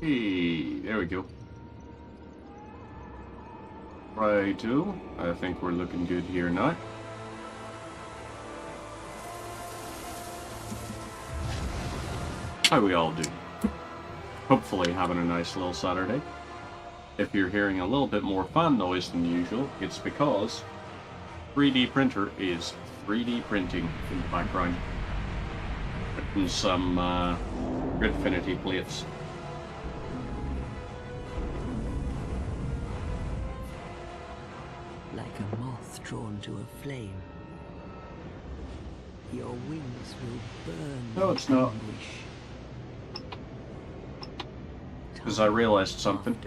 Hey, there we go. Righto. I think we're looking good here now. How we all do? Hopefully having a nice little Saturday. If you're hearing a little bit more fan noise than usual, it's because 3D printer is 3D printing in the background. And some Gridfinity plates. Like a moth drawn to a flame. Your wings will burn. No, it's not. Because I realized something.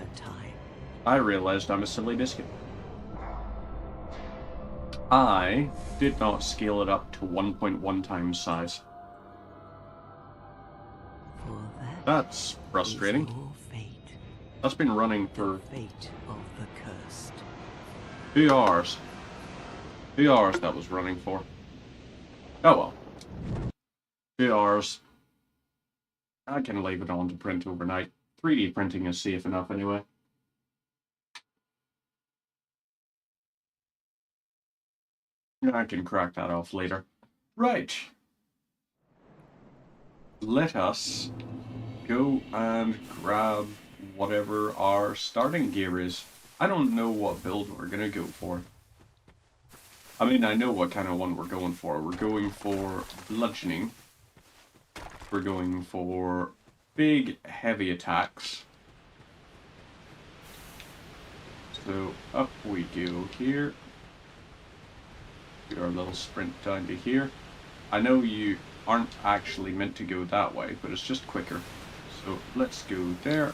I realized I'm a silly biscuit. I did not scale it up to 1.1 times size. That's frustrating. That's been running for 2 hours. 2 hours that was running for. Oh well. 2 hours. I can leave it on to print overnight. 3D printing is safe enough anyway. I can crack that off later. Right. Let us go and grab whatever our starting gear is. I don't know what build we're gonna go for. I mean, I know what kind of one we're going for. We're going for bludgeoning. We're going for big, heavy attacks. So up we go here. Do our little sprint down to here. I know you aren't actually meant to go that way, but it's just quicker. So let's go there.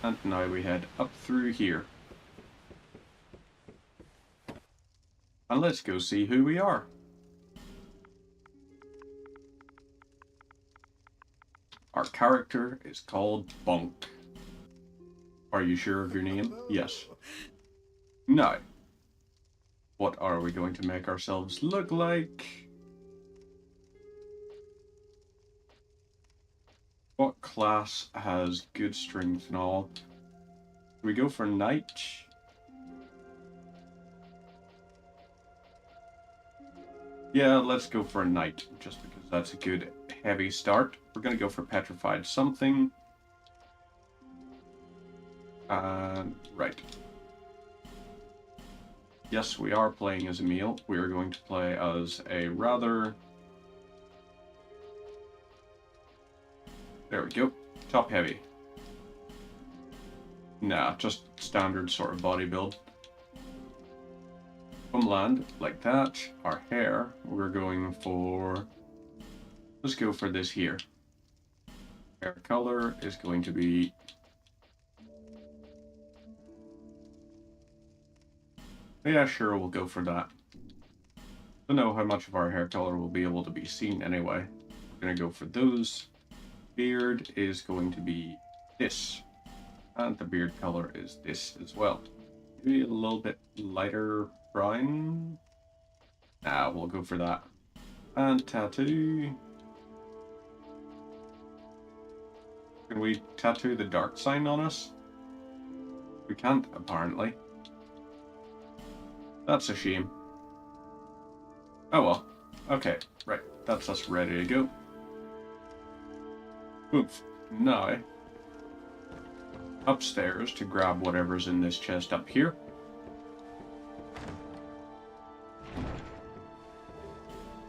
And now we head up through here. And let's go see who we are. Our character is called Bonk. Are you sure of your name? Yes. Now, what are we going to make ourselves look like? What class has good strength and all? We go for knight. Yeah, let's go for a knight, just because that's a good heavy start. We're going to go for petrified something. Right. Yes, we are playing as Emil. We are going to play as a rather... There we go. Top heavy. Nah, just standard sort of body build. Homeland, like that. Our hair, we're going for... Let's go for this here. Hair color is going to be... Yeah, sure, we'll go for that. Don't know how much of our hair color will be able to be seen anyway. We're gonna go for those. Beard is going to be this. And the beard color is this as well. Maybe a little bit lighter brown. Nah, we'll go for that. And tattoo. Can we tattoo the dark sign on us? We can't, apparently. That's a shame. Oh well. Okay, right. That's us ready to go. Oops. Now, upstairs to grab whatever's in this chest up here.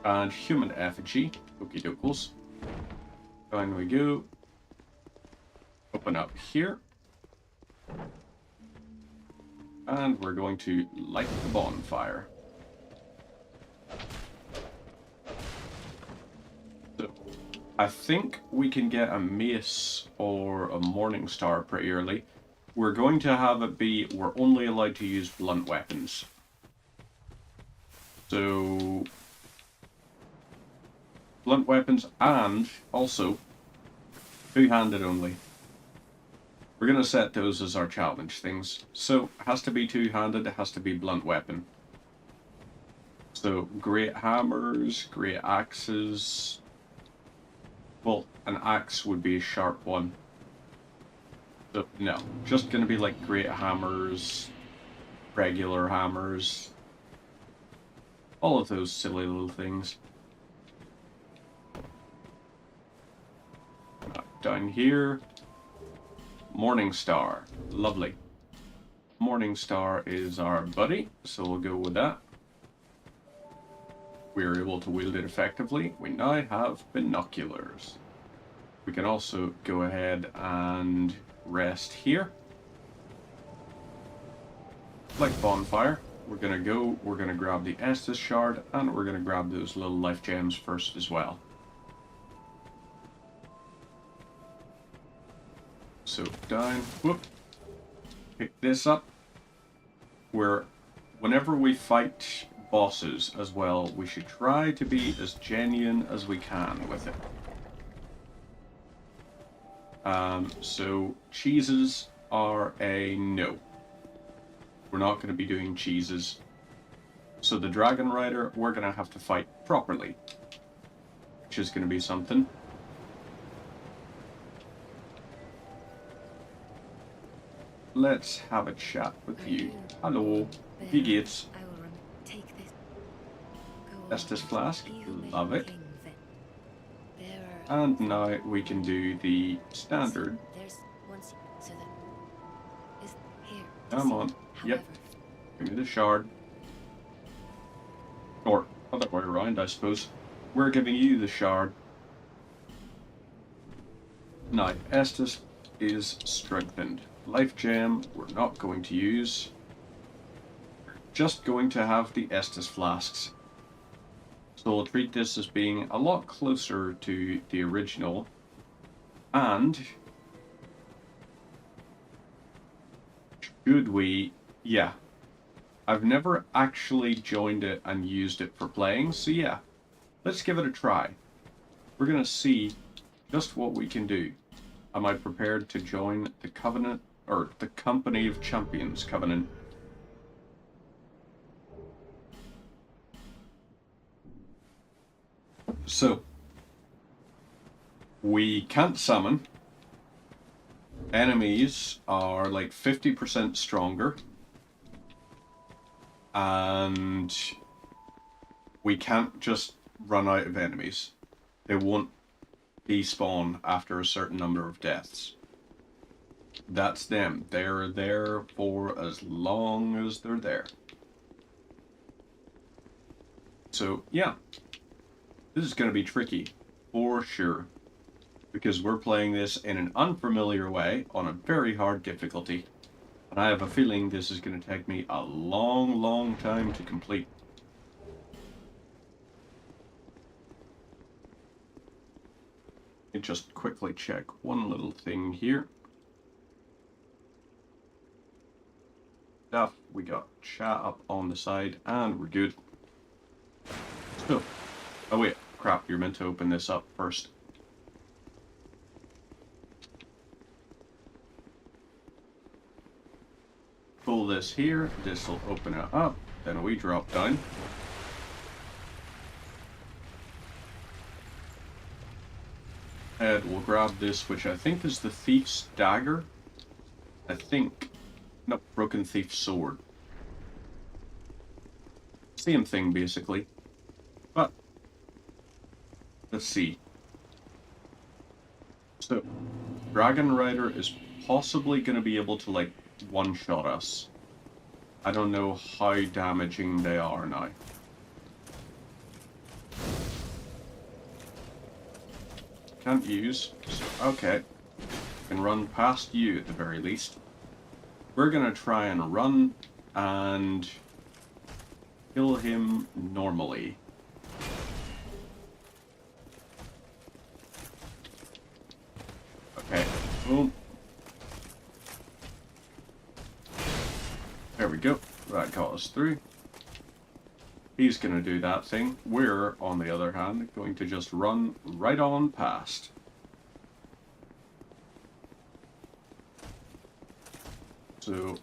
And human effigy. Okie dokes. Down we go. Open up here. And we're going to light the bonfire. So, I think we can get a mace or a morning star pretty early. We're going to have it be, we're only allowed to use blunt weapons. So, blunt weapons and also two-handed only. We're going to set those as our challenge things. So, it has to be two-handed, it has to be blunt weapon. So, great hammers, great axes. Well, an axe would be a sharp one. So, no. Just gonna be like great hammers, regular hammers, all of those silly little things. Down here, Morning Star. Lovely. Morning Star is our buddy, so we'll go with that. We're able to wield it effectively. We now have binoculars. We can also go ahead and rest here. Like bonfire, we're gonna grab the Estus shard, and we're gonna grab those little life gems first as well. So down, whoop, pick this up. Whenever we fight bosses as well, we should try to be as genuine as we can with it. So cheeses are a no. We're not going to be doing cheeses. So the Dragon Rider, we're going to have to fight properly, which is going to be something. Let's have a chat with you. Hello. Wie geht's? Estus Flask. Love it. And now we can do the standard. Come on. Yep. Give me the shard. Or other way around, I suppose. We're giving you the shard. Now, Estus is strengthened. Life Gem, we're not going to use. Just going to have the Estus Flasks. So we'll treat this as being a lot closer to the original. And should we... Yeah. I've never actually joined it and used it for playing, so yeah. Let's give it a try. We're going to see just what we can do. Am I prepared to join the Covenant, or the Company of Champions Covenant? So, we can't summon. Enemies are like 50% stronger. And we can't just run out of enemies. They won't despawn after a certain number of deaths. That's them. They're there for as long as they're there. So, yeah. This is going to be tricky, for sure. Because we're playing this in an unfamiliar way, on a very hard difficulty. And I have a feeling this is going to take me a long, long time to complete. Let me just quickly check one little thing here. Stuff, we got chat up on the side, and we're good. So, oh wait, crap, you're meant to open this up first. Pull this here, this will open it up, then we drop down. And we'll grab this, which I think is the Thief's Dagger. I think. No, Broken Thief's Sword. Same thing, basically. But, let's see. So, Dragon Rider is possibly going to be able to, like, one-shot us. I don't know how damaging they are now. Can't use. So, okay. Can run past you at the very least. We're gonna try and run and kill him normally. Okay. Boom. There we go. That got us through. He's going to do that thing. We're, on the other hand, going to just run right on past. So,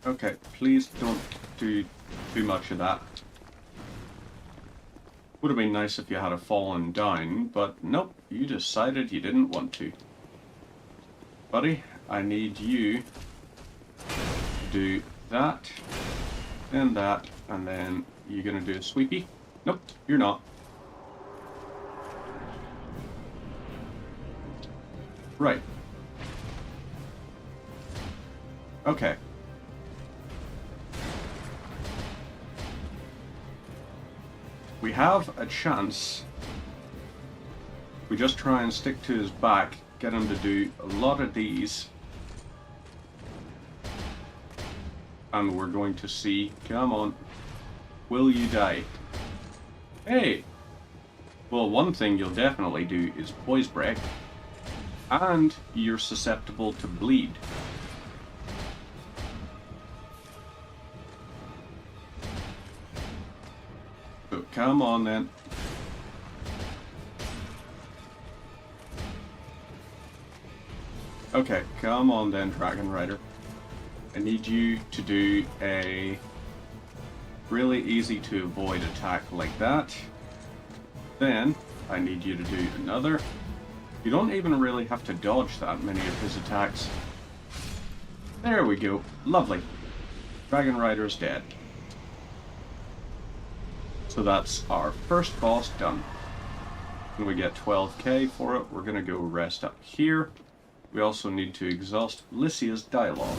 okay, please don't do too much of that. Would have been nice if you had fallen down, but nope, you decided you didn't want to. Buddy, I need you to do that, and then you're gonna do a sweepy. Nope, you're not. Right. Okay. We have a chance. We just try and stick to his back, get him to do a lot of these. And we're going to see, come on, will you die? Hey! Well, one thing you'll definitely do is poise break. And you're susceptible to bleed. So come on then. Okay, come on then, Dragon Rider. I need you to do a really easy to avoid attack like that. Then I need you to do another. You don't even really have to dodge that many of his attacks. There we go. Lovely. Dragon Rider's dead. So that's our first boss done. And we get 12k for it. We're going to go rest up here. We also need to exhaust Lycia's dialogue.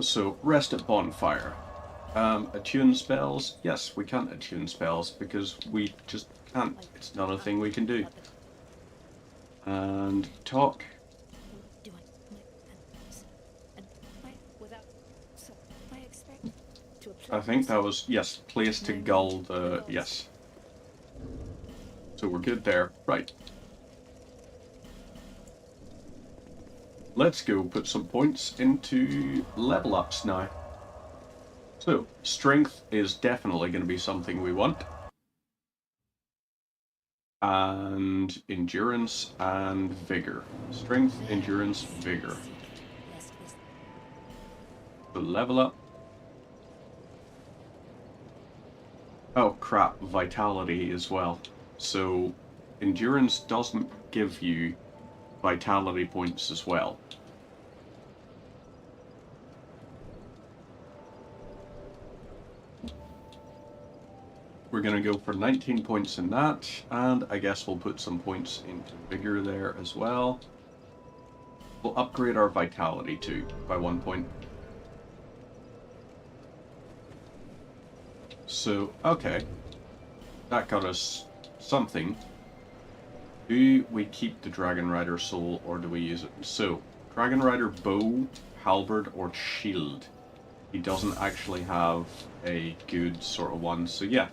So, rest at bonfire. Attune spells? Yes, we can't attune spells because we just can't. It's not a thing we can do. And talk. I think that was, yes, place to gull the, yes. So we're good there. Right. Let's go put some points into level ups now. So, strength is definitely going to be something we want. And endurance and vigor. Strength, endurance, vigor. So level up. Oh crap, vitality as well. So, endurance doesn't give you vitality points as well. We're going to go for 19 points in that, and I guess we'll put some points into vigor there as well. We'll upgrade our vitality too by 1 point. So, okay. That got us something. Do we keep the Dragon Rider soul or do we use it? So, Dragon Rider bow, halberd, or shield. He doesn't actually have a good sort of one, so yeah.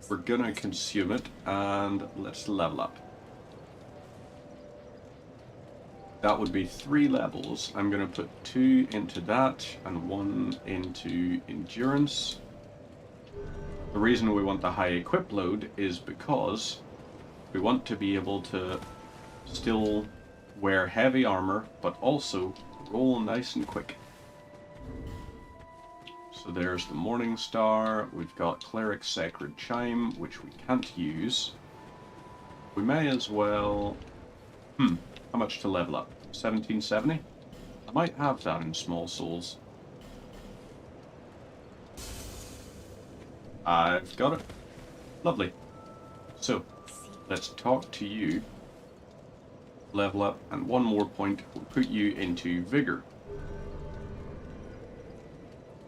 We're gonna consume it and let's level up. That would be 3 levels. I'm gonna put 2 into that and 1 into endurance. The reason we want the high equip load is because we want to be able to still wear heavy armor, but also roll nice and quick. So there's the Morning Star. We've got Cleric's Sacred Chime, which we can't use. We may as well... how much to level up? 1770? I might have that in Small Souls. I've got it. Lovely. So, let's talk to you. Level up, and 1 more point will put you into Vigor.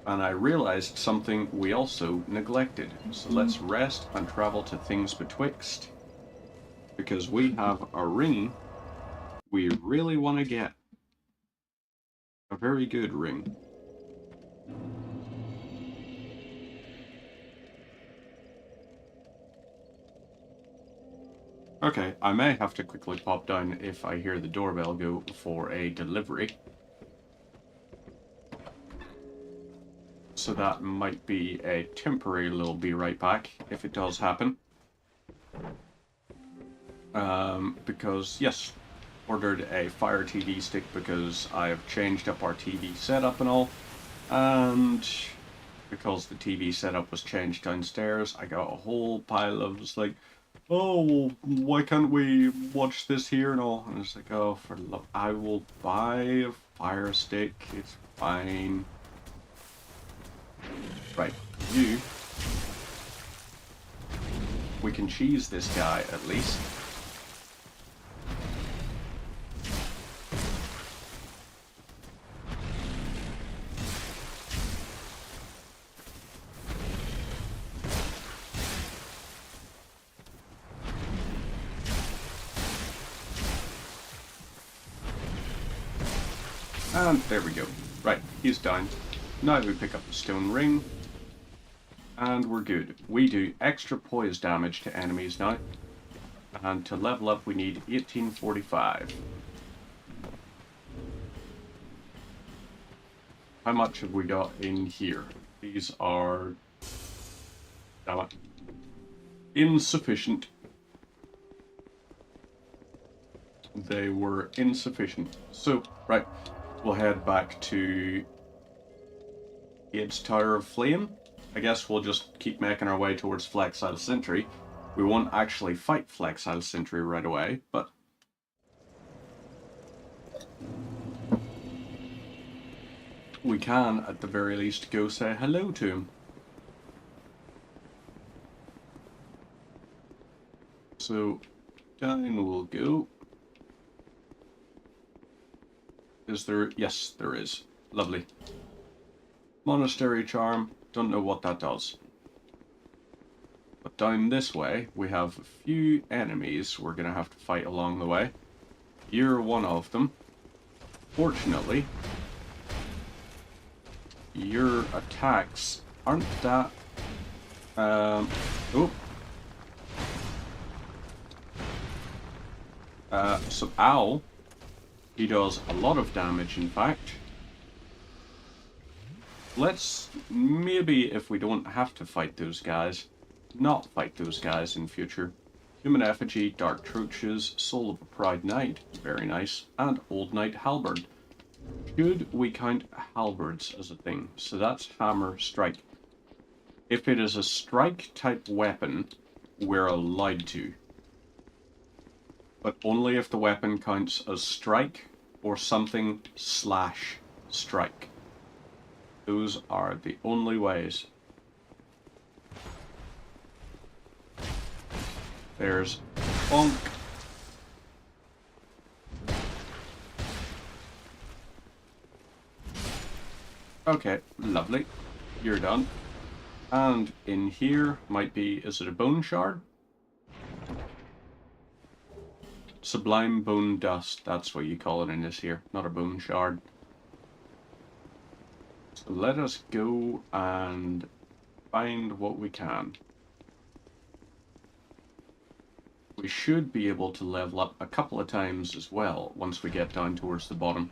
And I realized something we also neglected. So let's rest and travel to Things Betwixt. Because we have a ring we really want to get. A very good ring. Okay, I may have to quickly pop down if I hear the doorbell go for a delivery. So that might be a temporary little be right back, if it does happen. Because, yes, ordered a Fire TV stick because I've changed up our TV setup and all. And because the TV setup was changed downstairs, I got a whole pile of, just like, oh, well, why can't we watch this here and all? And it's like, oh, for love, I will buy a fire stick. It's fine. Right, you. We can cheese this guy at least. And there we go. Right, he's down. Now we pick up the stone ring. And we're good. We do extra poise damage to enemies now. And to level up we need 1845. How much have we got in here? These are... damn it. Insufficient. They were insufficient. So, right. We'll head back to Gabe's Tower of Flame. I guess we'll just keep making our way towards Flexile Sentry. We won't actually fight Flexile Sentry right away, but we can, at the very least, go say hello to him. So, down we'll go. Is there? Yes, there is. Lovely. Monastery Charm. Don't know what that does. But down this way, we have a few enemies we're going to have to fight along the way. You're one of them. Fortunately, your attacks aren't that... oh. So Owl, he does a lot of damage, in fact. Let's, maybe if we don't have to fight those guys, not fight those guys in future. Human Effigy, Dark Troches, Soul of a Proud Knight, very nice, and Old Knight Halberd. Should we count halberds as a thing? So that's hammer, strike. If it is a strike type weapon, we're allowed to. But only if the weapon counts as strike or something slash strike. Those are the only ways. There's Bonk. Okay, lovely. You're done. And in here might be, is it a bone shard? Sublime bone dust, that's what you call it in this here, not a bone shard. So let us go and find what we can. We should be able to level up a couple of times as well once we get down towards the bottom.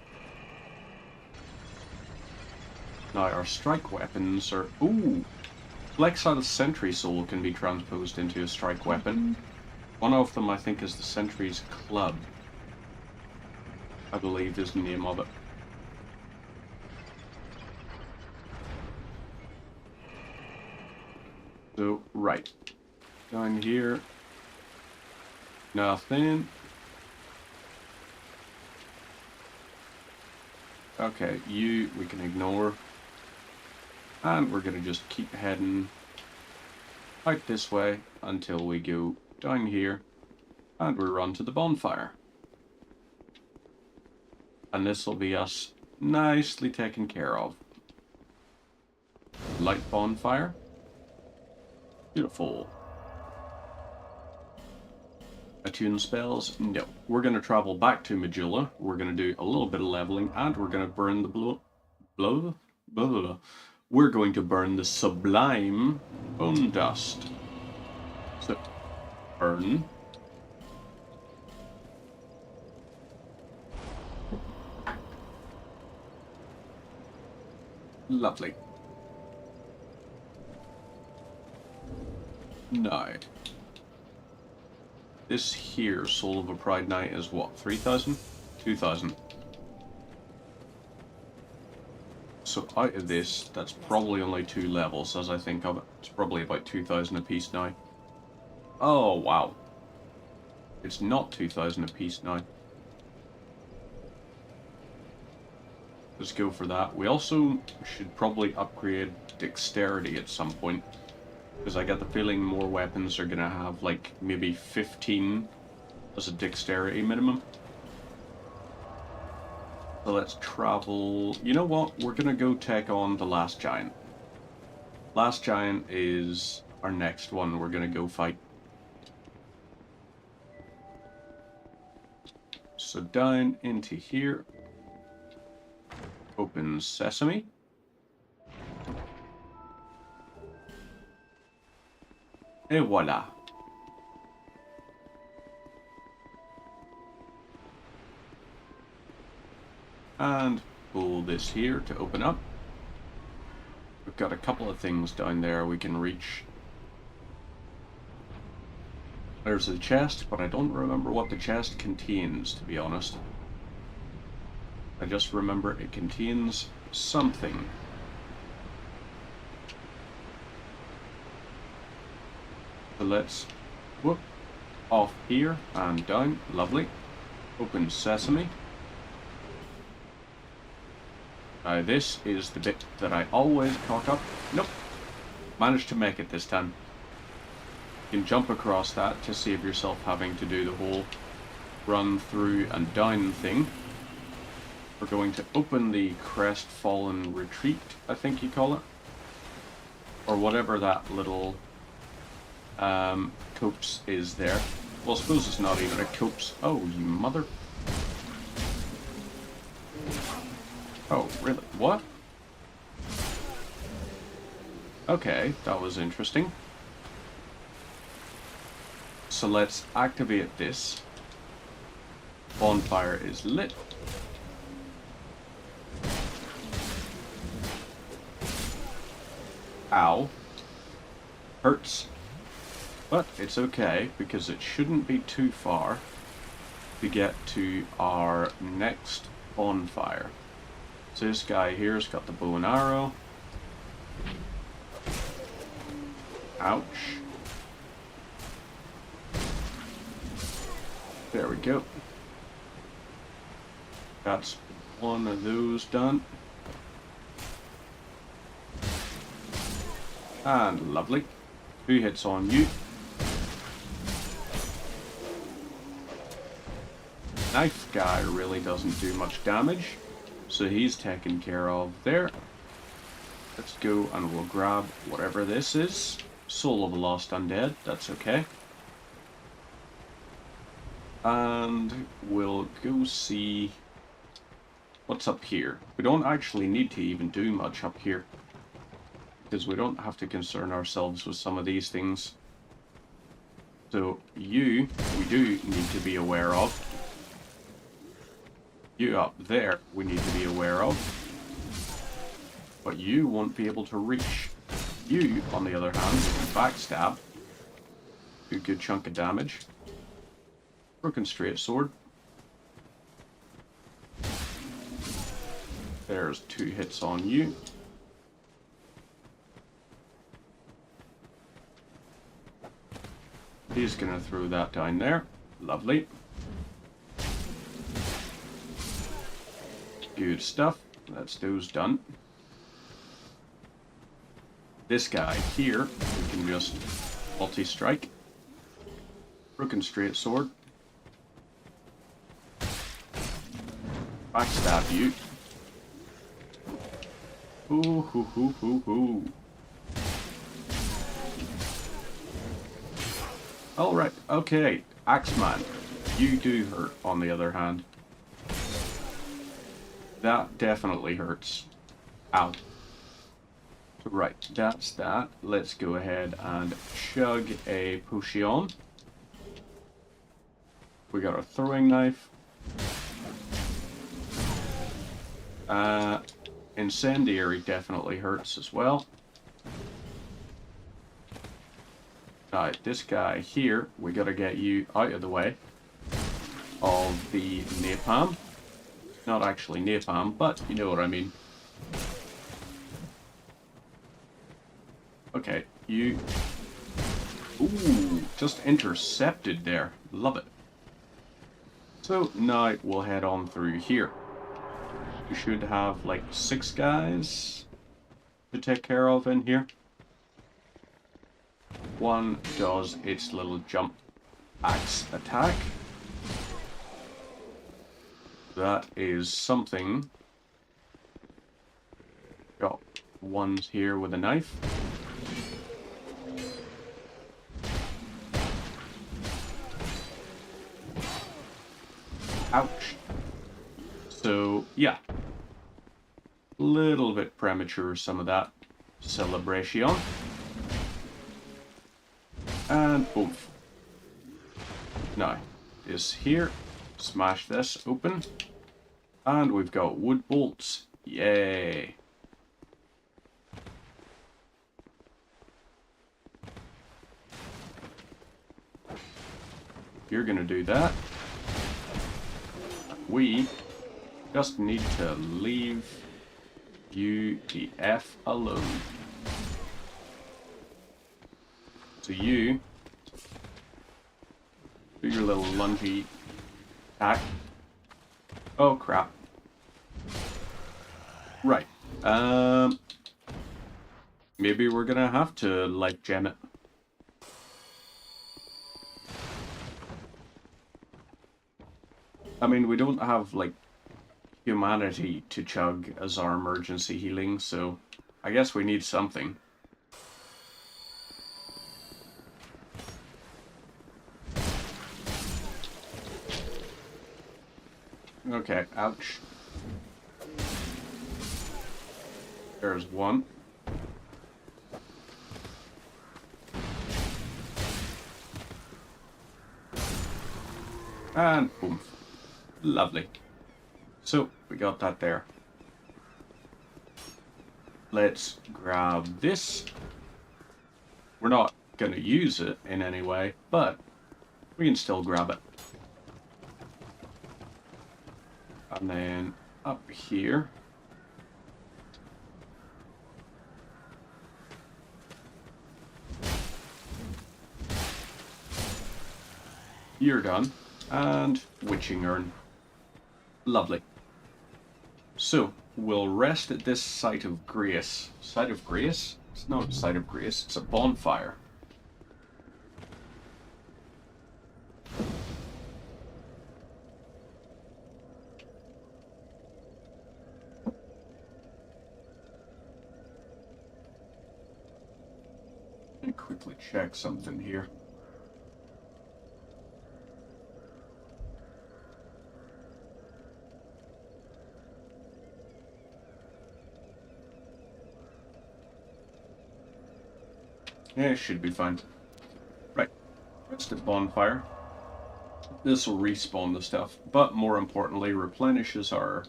Now our strike weapons are... Ooh! Flexile Sentry Soul can be transposed into a strike weapon. One of them I think is the Sentry's Club. I believe is the name of it. So, right. Down here. Nothing. Okay, you we can ignore. And we're going to just keep heading out this way until we go down here and we run to the bonfire. And this will be us nicely taken care of. Light bonfire. Beautiful. Attune spells? No. We're going to travel back to Majula. We're going to do a little bit of leveling and we're going to burn the we're going to burn the sublime bone dust. So, burn. Lovely. Now, this here, Soul of a Proud Knight, is what, 3,000? 2,000. So out of this, that's probably only 2 levels as I think of it. It's probably about 2,000 apiece now. Oh, wow. It's not 2,000 apiece now. Let's go for that. We also should probably upgrade dexterity at some point, because I get the feeling more weapons are gonna have like maybe 15 as a dexterity minimum. So let's travel. You know what? We're gonna go take on the last giant. Last giant is our next one we're gonna go fight. So down into here. Open sesame. Et voila. And pull this here to open up. We've got a couple of things down there we can reach. There's a chest, but I don't remember what the chest contains, to be honest. I just remember it contains something. So let's whoop off here and down. Lovely. Open sesame. Now this is the bit that I always cock up. Nope. Managed to make it this time. You can jump across that to save yourself having to do the whole run through and down thing. We're going to open the Crestfallen Retreat, I think you call it. Or whatever that little copse is there. Well, I suppose it's not even a copse. Oh, you mother... Oh, really? What? Okay, that was interesting. So let's activate this. Bonfire is lit. Ow. Hurts. But it's okay, because it shouldn't be too far to get to our next bonfire. So this guy here's got the bow and arrow. Ouch. There we go. That's one of those done. And lovely. 2 hits on you. Knife guy really doesn't do much damage, so he's taken care of there. Let's go and we'll grab whatever this is. Soul of a Lost Undead, that's okay. And we'll go see what's up here. We don't actually need to even do much up here, because we don't have to concern ourselves with some of these things. So you, we do need to be aware of. You up there, we need to be aware of. But you won't be able to reach. You, on the other hand, backstab. Do a good chunk of damage. Broken straight sword. There's 2 hits on you. He's gonna throw that down there. Lovely. Good stuff. That's those done. This guy here, we can just multi-strike. Broken straight sword. Backstab you. Ooh, hoo, hoo, hoo, hoo. Alright, okay. Axeman, you do hurt, on the other hand. That definitely hurts. Ow. Right, that's that. Let's go ahead and chug a potion. We got a throwing knife. Incendiary definitely hurts as well. Alright, this guy here, we gotta get you out of the way of the napalm. Not actually napalm, but you know what I mean. Okay, you... Ooh, just intercepted there. Love it. So now we'll head on through here. We should have like 6 guys to take care of in here. One does its little jump axe attack. That is something. Got one here with a knife. Ouch. So, yeah. Little bit premature, some of that celebration. And oomph. Now, this here. Smash this open. And we've got wood bolts. Yay. You're gonna do that. We just need to leave you the F alone. So you do your little lungy attack. Oh crap. Right. Maybe we're gonna have to life gem it. I mean, we don't have, like, humanity to chug as our emergency healing, so I guess we need something. Okay, ouch. There's one. And boom. Lovely. So, we got that there. Let's grab this. We're not going to use it in any way, but we can still grab it. And then up here. You're done. And witching urn. Lovely. So, we'll rest at this site of grace. Site of grace? It's not a site of grace, it's a bonfire. Let me quickly check something here. Yeah, it should be fine. Right. Rest at bonfire. This will respawn the stuff, but more importantly, replenishes our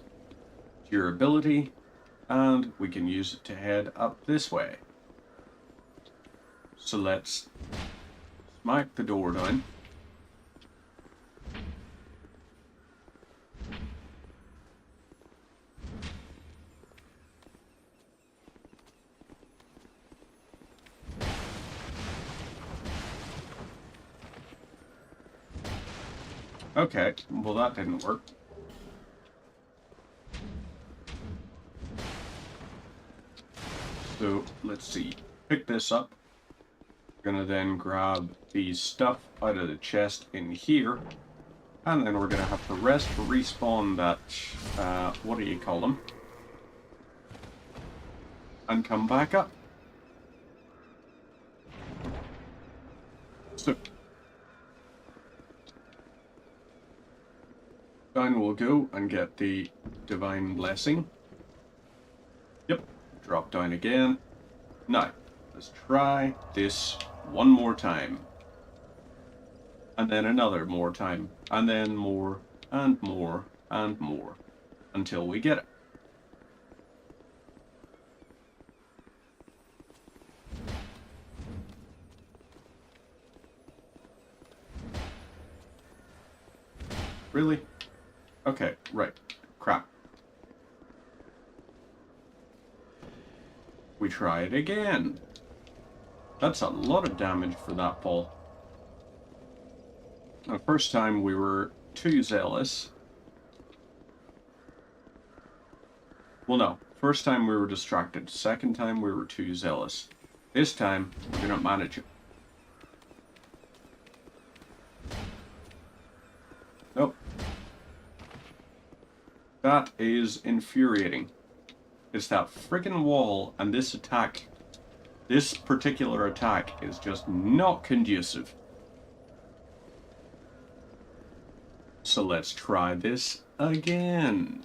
durability, and we can use it to head up this way. So let's smack the door down. Okay, well that didn't work. So, let's see. Pick this up. Gonna then grab the stuff out of the chest in here. And then we're gonna have to rest to respawn that, what do you call them? And come back up. So, down we'll go and get the divine blessing. Yep, drop down again. Now, let's try this one more time. And then another more time. And then more, and more, and more. Until we get it. Really? Okay, right. Crap. We try it again. That's a lot of damage for that ball. The first time we were too zealous. Well, no. First time we were distracted. Second time we were too zealous. This time, we're gonna manage it. Nope. That is infuriating. It's that friggin' wall, and this attack, this particular attack, is just not conducive. So let's try this again.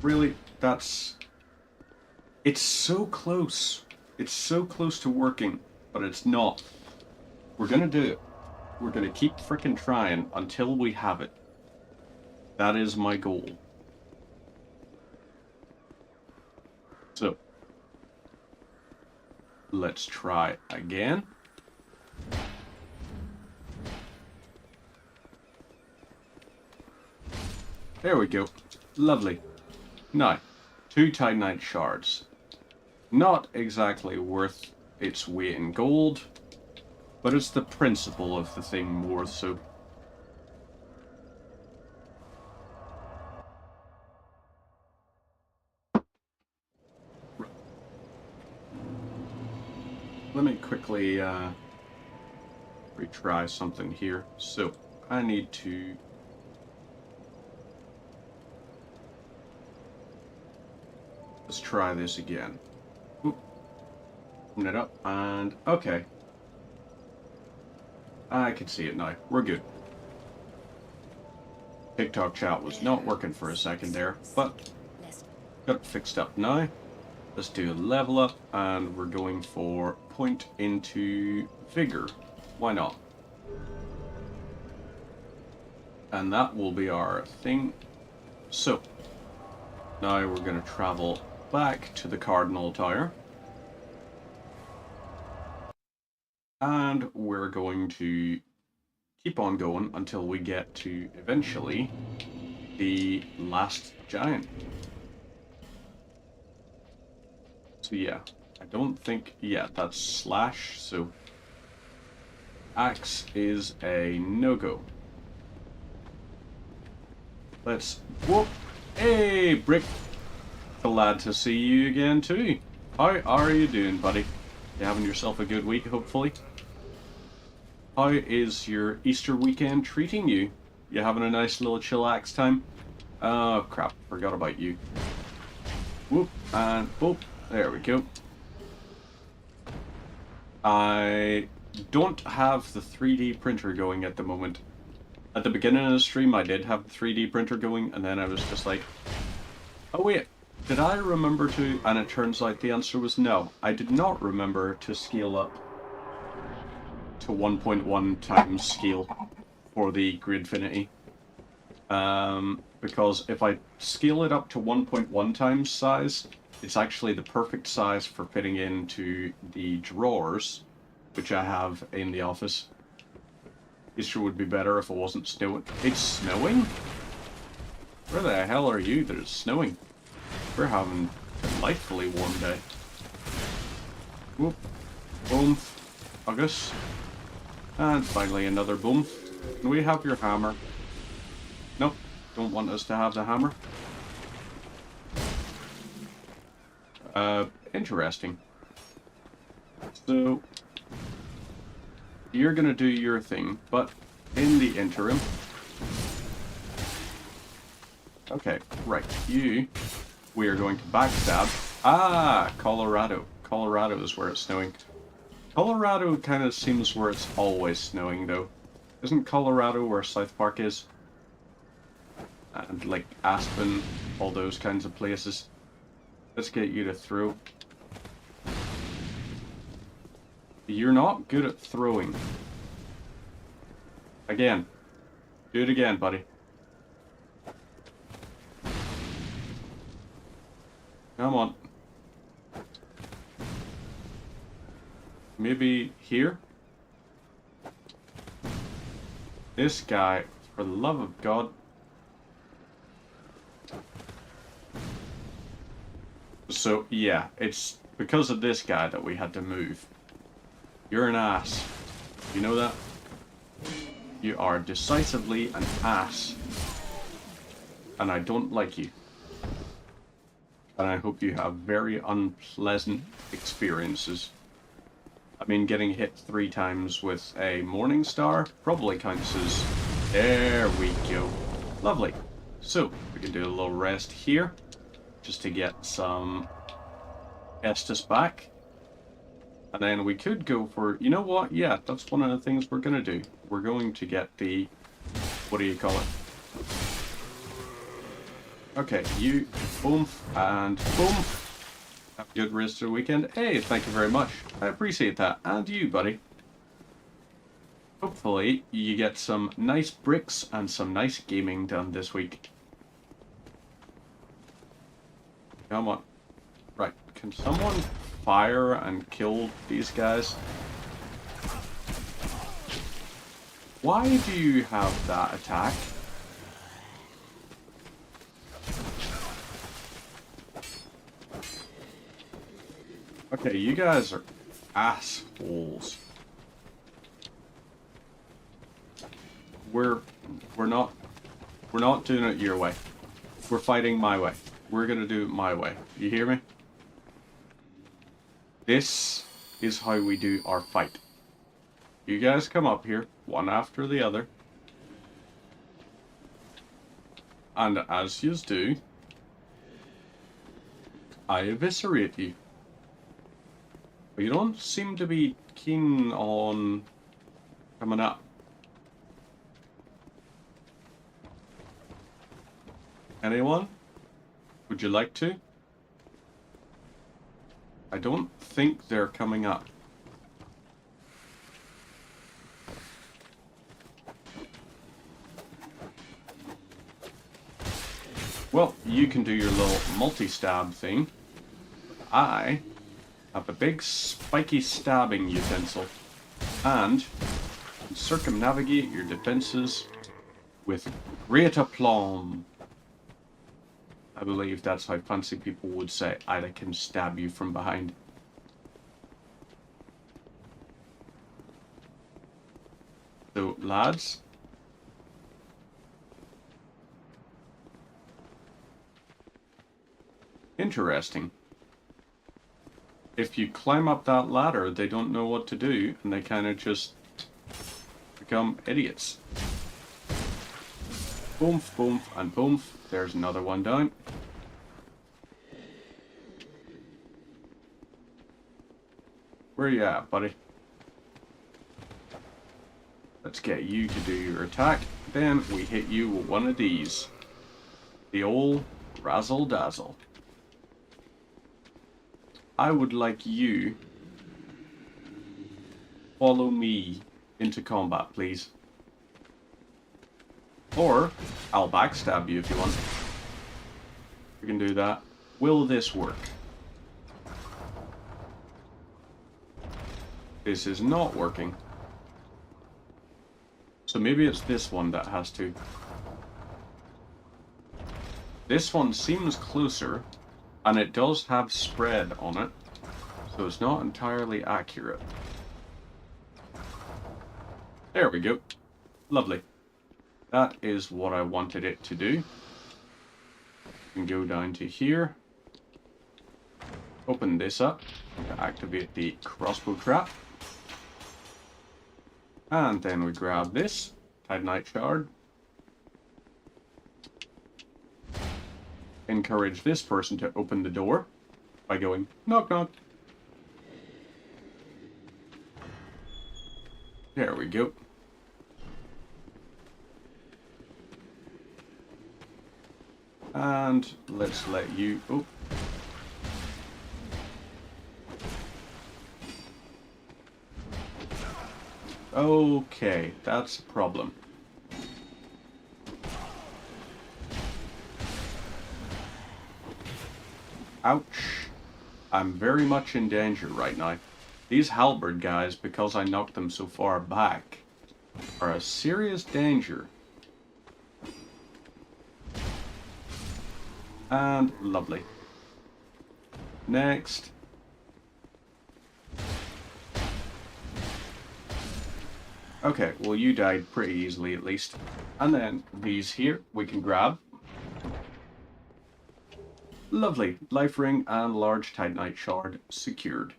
Really, it's so close. It's so close to working, but it's not. We're gonna do it. We're gonna keep frickin' trying until we have it. That is my goal. So, let's try again. There we go. Lovely. Now, 2 Titanite shards. Not exactly worth its weight in gold, but it's the principle of the thing more so. Let me quickly retry something here. So, I need to... Let's try this again. Oop. Open it up, and okay. I can see it now. We're good. TikTok chat was not working for a second there, but got it fixed up now. Let's do a level up, and we're going for point into vigor. Why not? And that will be our thing. So, now we're going to travel back to the Cardinal Tower. And we're going to keep on going until we get to, eventually, the last giant. So yeah, I don't think, yeah, that's slash, so axe is a no-go. Let's, whoop, hey, Brick, glad to see you again too. How are you doing, buddy? You having yourself a good week, hopefully? How is your Easter weekend treating you? You having a nice little chillax time? Oh crap, forgot about you. Whoop, and whoop, there we go. I don't have the 3D printer going at the moment. At the beginning of the stream, I did have the 3D printer going, and then I was just like, oh wait, did I remember to... And it turns out the answer was no. I did not remember to scale up to 1.1 times scale for the Gridfinity. Because if I scale it up to 1.1 times size, it's actually the perfect size for fitting into the drawers, which I have in the office. Easter would be better if it wasn't snowing. It's snowing? Where the hell are you that it's snowing? We're having a delightfully warm day. Whoop. Boom. August. And finally another boom. Can we have your hammer? Nope. Don't want us to have the hammer. Interesting. So, you're gonna do your thing, but in the interim... Okay, right, we are going to backstab. Ah, Colorado. Colorado is where it's snowing. Colorado kind of seems where it's always snowing, though. Isn't Colorado where South Park is? And, like, Aspen, all those kinds of places. Let's get you to throw. You're not good at throwing. Again. Do it again, buddy. Come on. Maybe here? This guy, for the love of God. So, yeah, it's because of this guy that we had to move. You're an ass. You know that? You are decisively an ass. And I don't like you. And I hope you have very unpleasant experiences. I mean, getting hit 3 times with a Morning Star probably counts as... There we go. Lovely. So, we can do a little rest here, just to get some Estus back. And then we could go for... You know what? Yeah, that's one of the things we're going to do. We're going to get the... What do you call it? Okay, you... Boom, and boom. Have a good rest of the weekend. Hey, thank you very much. I appreciate that. And you, buddy. Hopefully, you get some nice bricks and some nice gaming done this week. Come on. Right, can someone fire and kill these guys? Why do you have that attack? Okay, you guys are assholes. We're not doing it your way. We're fighting my way. We're gonna do it my way. You hear me? This is how we do our fight. You guys come up here, one after the other. And as yous do, I eviscerate you. But you don't seem to be keen on coming up. Anyone? Would you like to? I don't think they're coming up. Well, you can do your little multi-stab thing. I have a big spiky stabbing utensil and circumnavigate your defenses with great aplomb. I believe that's how fancy people would say, I can stab you from behind. So, lads. Interesting. If you climb up that ladder, they don't know what to do, and they kind of just become idiots. Boom, boom, and boom. There's another one down. Where you at, buddy? Let's get you to do your attack. Then we hit you with one of these. The old razzle dazzle. I would like you follow me into combat, please. Or I'll backstab you if you want. We can do that. Will this work? This is not working. So maybe it's this one that has to. This one seems closer, and it does have spread on it, so it's not entirely accurate. There we go. Lovely. That is what I wanted it to do. You can go down to here. Open this up to activate the crossbow trap. And then we grab this Titanite shard. Encourage this person to open the door by going knock knock. There we go. And let's let you... Oh. Okay, that's a problem. Ouch. I'm very much in danger right now. These halberd guys, because I knocked them so far back, are a serious danger. And lovely. Next. Okay, well you died pretty easily at least. And then these here we can grab. Lovely. Life ring and large titanite shard secured.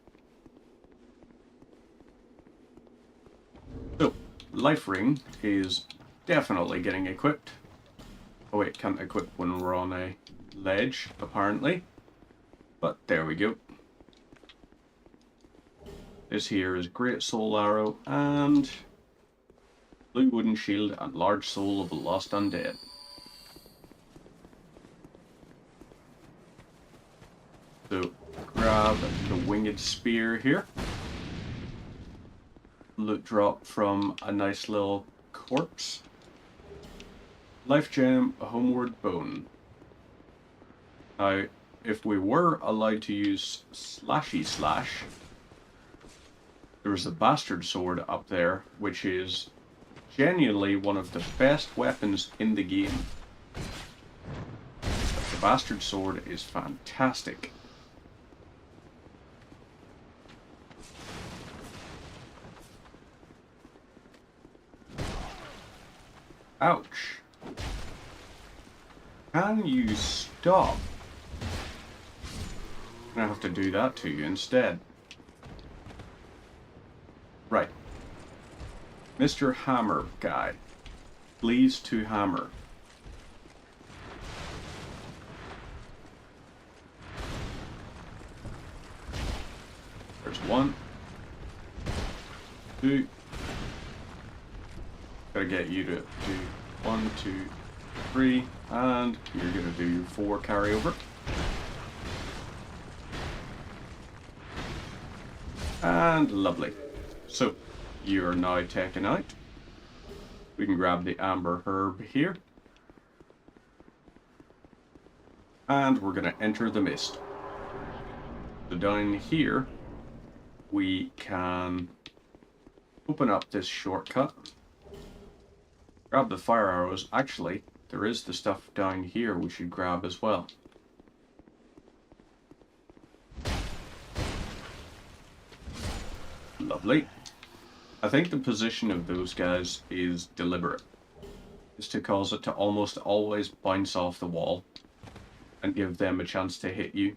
So, life ring is definitely getting equipped. Oh wait, can't equip when we're on a ledge, apparently. But there we go. This here is Great Soul Arrow and Blue Wooden Shield and Large Soul of the Lost Undead. So, grab the Winged Spear here. Loot drop from a nice little corpse. Life Gem, a Homeward Bone. Now, if we were allowed to use Slashy Slash, there's a Bastard Sword up there, which is genuinely one of the best weapons in the game. The Bastard Sword is fantastic. Ouch. Can you stop? I'm gonna have to do that to you instead. Right. Mr. Hammer guy. Please to hammer. There's 1, 2. Gotta get you to do 1, 2, 3, and you're gonna do 4 carryover. And lovely. So, you're now taken out. We can grab the Amber Herb here. And we're gonna enter the mist. So down here, we can open up this shortcut. Grab the fire arrows. Actually, there is the stuff down here we should grab as well. Lovely. I think the position of those guys is deliberate. It's to cause it to almost always bounce off the wall and give them a chance to hit you.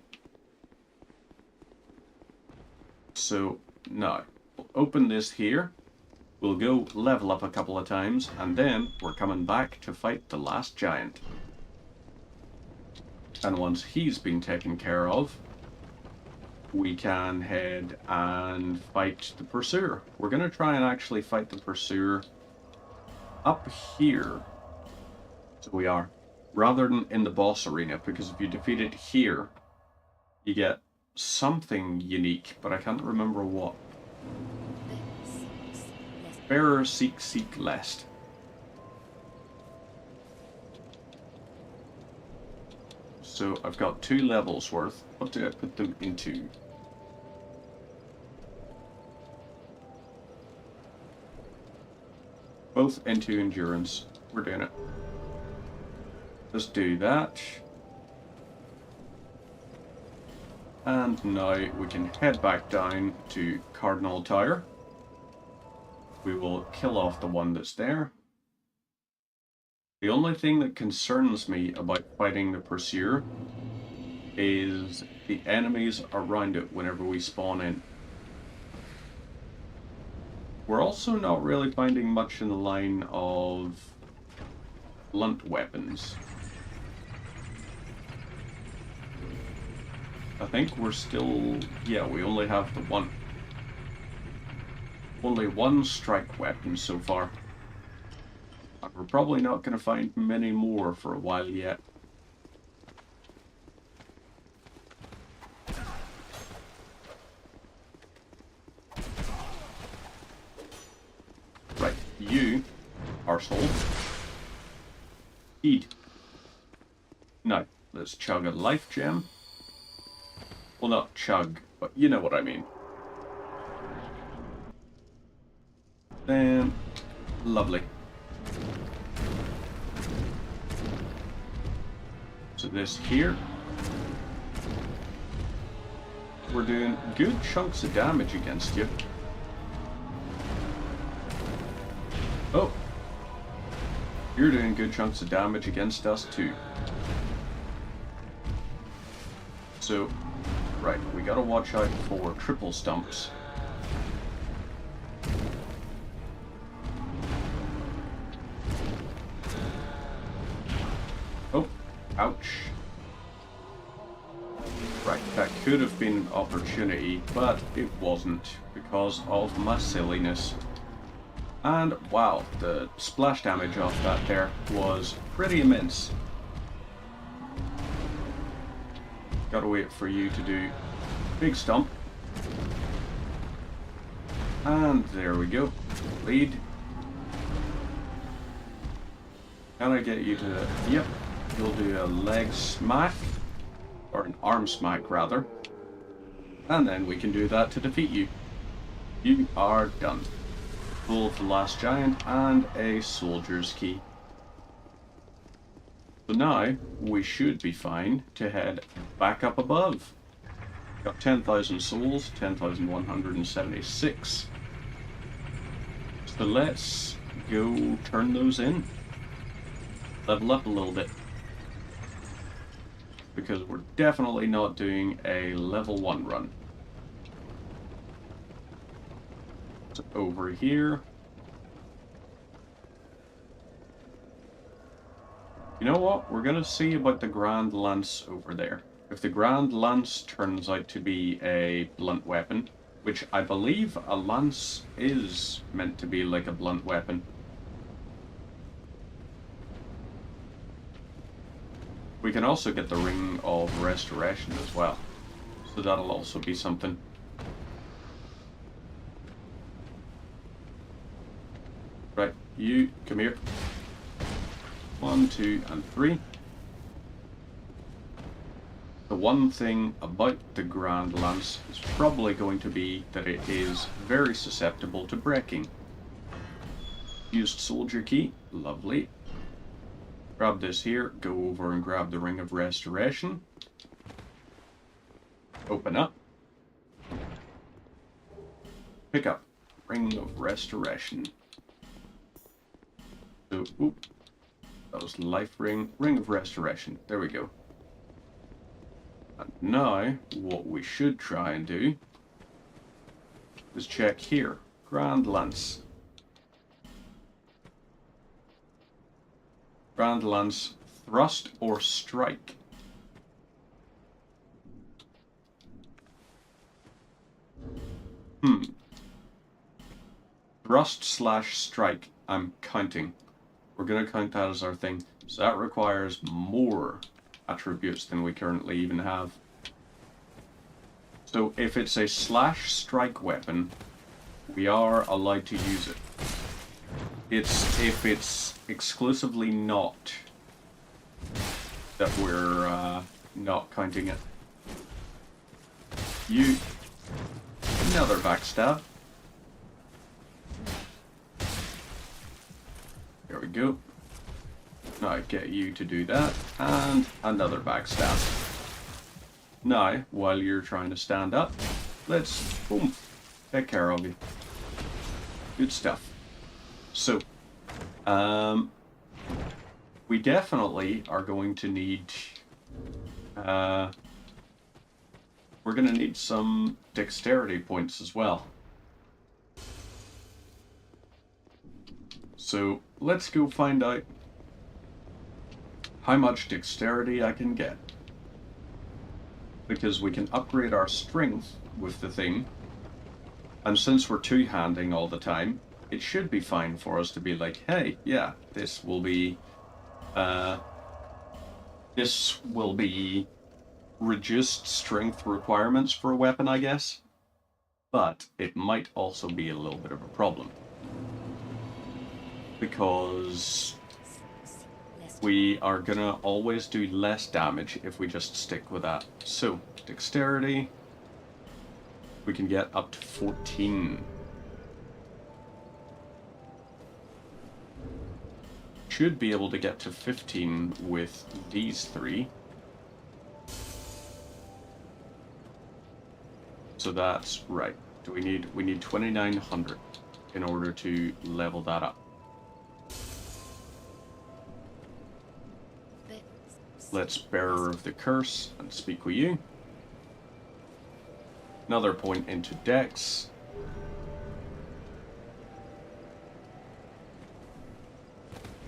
So now, we'll open this here. We'll go level up a couple of times, and then we're coming back to fight the last giant. And once he's been taken care of, we can head and fight the Pursuer. We're going to try and actually fight the Pursuer up here. So we are. Rather than in the boss arena, because if you defeat it here, you get something unique, but I can't remember what. Bearer seek lest. So I've got 2 levels worth. What do I put them into? Both into endurance. We're doing it. Let's do that. And now we can head back down to Cardinal Tower. We will kill off the one that's there. The only thing that concerns me about fighting the Pursuer is the enemies around it whenever we spawn in. We're also not really finding much in the line of blunt weapons. I think we're still... yeah, we only have the one. Only one strike weapon so far. And we're probably not going to find many more for a while yet. Right, you, arsehole. Eat. Now, let's chug a life gem. Well, not chug, but you know what I mean. Then, lovely. to this here. We're doing good chunks of damage against you. Oh. You're doing good chunks of damage against us too. So, right, we gotta watch out for triple stumps. Oh, ouch. Right, that could have been an opportunity, but it wasn't because of my silliness. And wow, the splash damage off that there was pretty immense. Gotta wait for you to do big stump. And there we go. Lead. Can I get you to... Yep. You'll do a leg smack. Or an arm smack, rather. And then we can do that to defeat you. You are done. Pull the last giant and a soldier's key. So now we should be fine to head back up above. Got 10,000 souls, 10,176. So let's go turn those in. Level up a little bit. Because we're definitely not doing a level 1 run. So over here. You know what? We're going to see about the Grand Lance over there. If the Grand Lance turns out to be a blunt weapon, which I believe a lance is meant to be like a blunt weapon. We can also get the Ring of Restoration as well. So that'll also be something. Right, you, come here. 1, 2, and 3. The one thing about the Grand Lance is probably going to be that it is very susceptible to breaking. Used soldier key, lovely. Grab this here, go over and grab the Ring of Restoration. Open up. Pick up Ring of Restoration. So, oop. That was Life Ring, Ring of Restoration. There we go. And now, what we should try and do is check here. Grand Lance. Grand Lance, thrust or strike. Thrust/strike, I'm counting. We're going to count that as our thing. So that requires more attributes than we currently even have. So if it's a /strike weapon, we are allowed to use it. It's if it's exclusively not that we're not counting it. You, another backstab. There we go. Now get you to do that, and another backstab. Now, while you're trying to stand up, let's, boom, take care of you. Good stuff. So, we definitely are going to need, we're going to need some dexterity points as well. So, let's go find out how much dexterity I can get. Because we can upgrade our strength with the thing, and since we're two-handing all the time, it should be fine for us to be like, hey, yeah, this will be reduced strength requirements for a weapon, I guess. But it might also be a little bit of a problem. Because we are gonna always do less damage if we just stick with that. So, dexterity, we can get up to 14. Should be able to get to 15 with these three. So that's right. We need 2,900 in order to level that up. Let's Bearer of the Curse and speak with you. Another point into Dex.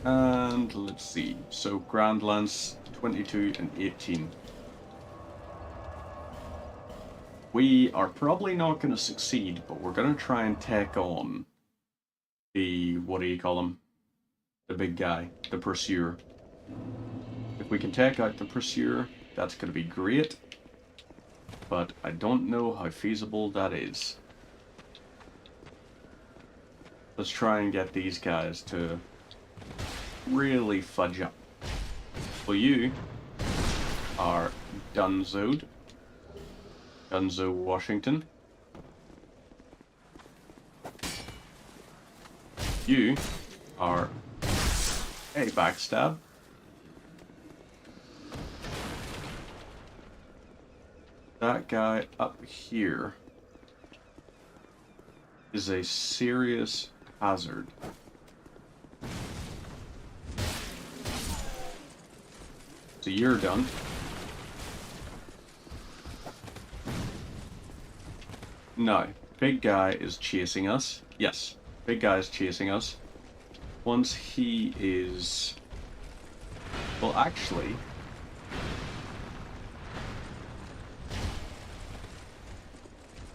And let's see. So Grand Lance 22 and 18. We are probably not going to succeed, but we're going to try and take on the, what do you call him? The big guy, the Pursuer. If we can take out the Pursuer, that's going to be great. But I don't know how feasible that is. Let's try and get these guys to really fudge up. Well, you are Dunzoed. Dunzo Washington. You are a Backstab. That guy up here is a serious hazard. So you're done. No, big guy is chasing us. Yes, big guy is chasing us. Once he is... Well, actually...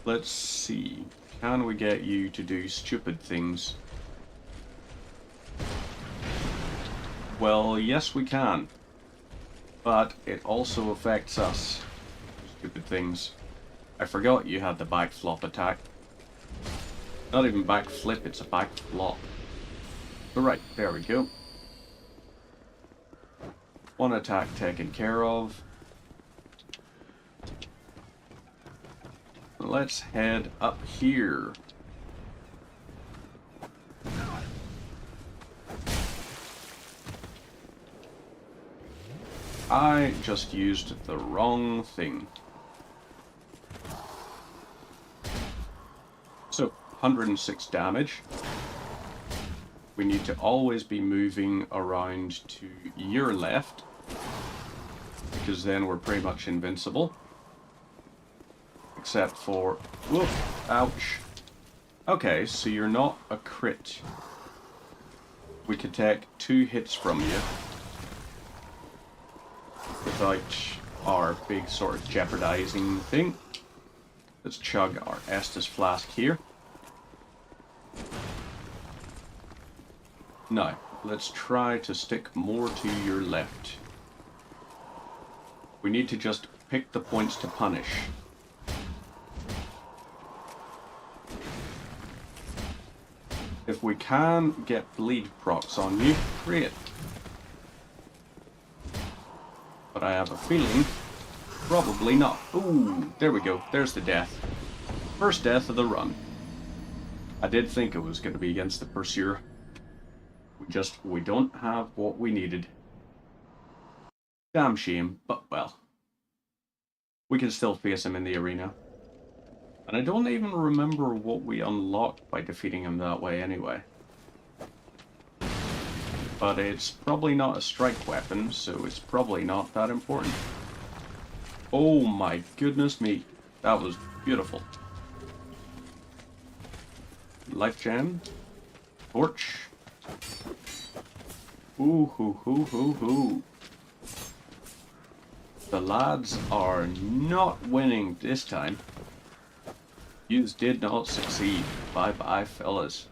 Let's see. Can we get you to do stupid things? Well, yes we can. But it also affects us. Stupid things. I forgot you had the backflop attack. Not even backflip, it's a backflop. Alright, there we go. One attack taken care of. Let's head up here. I just used the wrong thing. So, 106 damage. We need to always be moving around to your left, because then we're pretty much invincible. Except for... Whoop! Ouch. Okay, so you're not a crit. We could take 2 hits from you without our big sort of jeopardizing thing. Let's chug our Estus flask here. Now, let's try to stick more to your left. We need to just pick the points to punish. If we can get bleed procs on you, great. But I have a feeling, probably not. Ooh, there we go. There's the death. First death of the run. I did think it was going to be against the Pursuer. We don't have what we needed. Damn shame, but well. We can still face him in the arena. And I don't even remember what we unlocked by defeating him that way anyway. But it's probably not a strike weapon, so it's probably not that important. Oh my goodness me. That was beautiful. Life gem. Torch. Ooh hoo hoo hoo hoo. The lads are not winning this time. Yous did not succeed. Bye bye, fellas.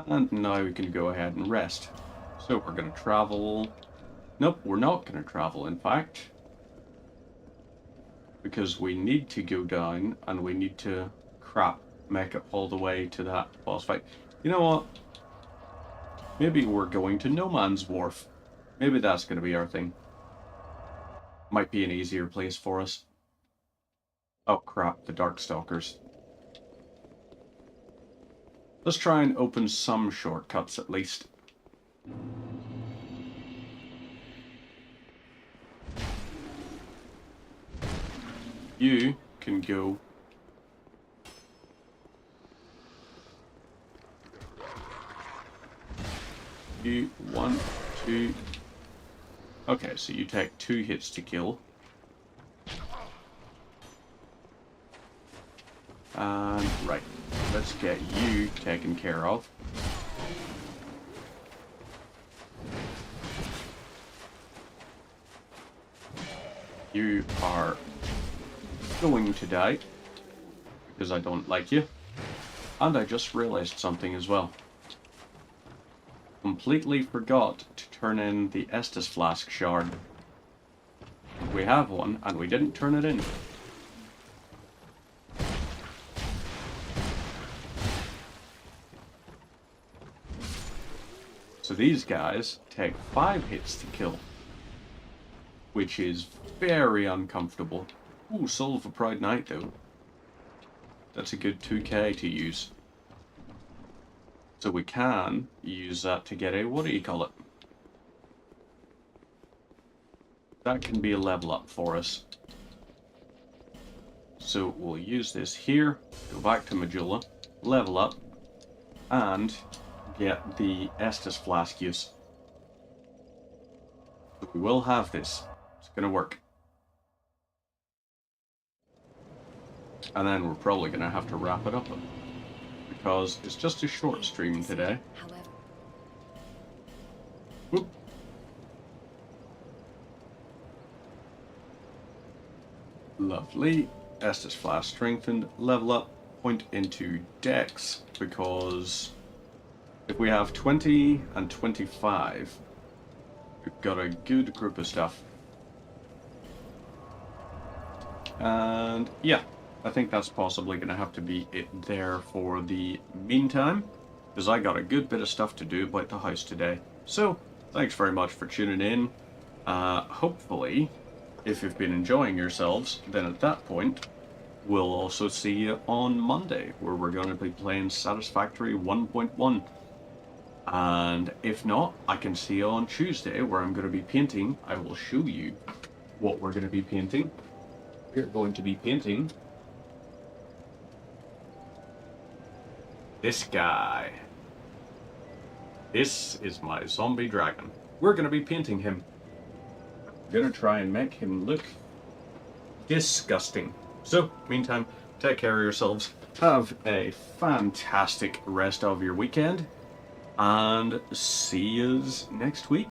And now we can go ahead and rest. So we're going to travel... Nope, we're not going to travel, in fact. Because we need to go down, and we need to, make it all the way to that boss fight. You know what? Maybe we're going to No Man's Wharf. Maybe that's going to be our thing. Might be an easier place for us. Oh crap, the Darkstalkers. Let's try and open some shortcuts at least. You can go. You, 1, 2. Okay, so you take 2 hits to kill. And right, let's get you taken care of. You are going to die because I don't like you. And I just realized something as well. Completely forgot to turn in the Estus Flask shard. We have one, and we didn't turn it in. So these guys take 5 hits to kill, which is very uncomfortable. Ooh, Soul of a Pride Knight though. That's a good 2k to use. So we can use that to get a, what do you call it? That can be a level up for us. So we'll use this here, go back to Majula, level up, and get the Estus Flask use. So we will have this. It's going to work. And then we're probably going to have to wrap it up because it's just a short stream today. Whoop. Lovely. Estus Flask strengthened. Level up. Point into Dex because if we have 20 and 25, we've got a good group of stuff. And yeah, I think that's possibly going to have to be it there for the meantime, because I got a good bit of stuff to do about the house today. So, thanks very much for tuning in. Hopefully, if you've been enjoying yourselves, then at that point, we'll also see you on Monday, where we're going to be playing Satisfactory 1.1. And if not, I can see you on Tuesday, where I'm going to be painting. I will show you what we're going to be painting. We're going to be painting this guy. This is my zombie dragon. We're going to be painting him. We're going to try and make him look disgusting. So, meantime, take care of yourselves. Have a fantastic rest of your weekend. And see yous next week.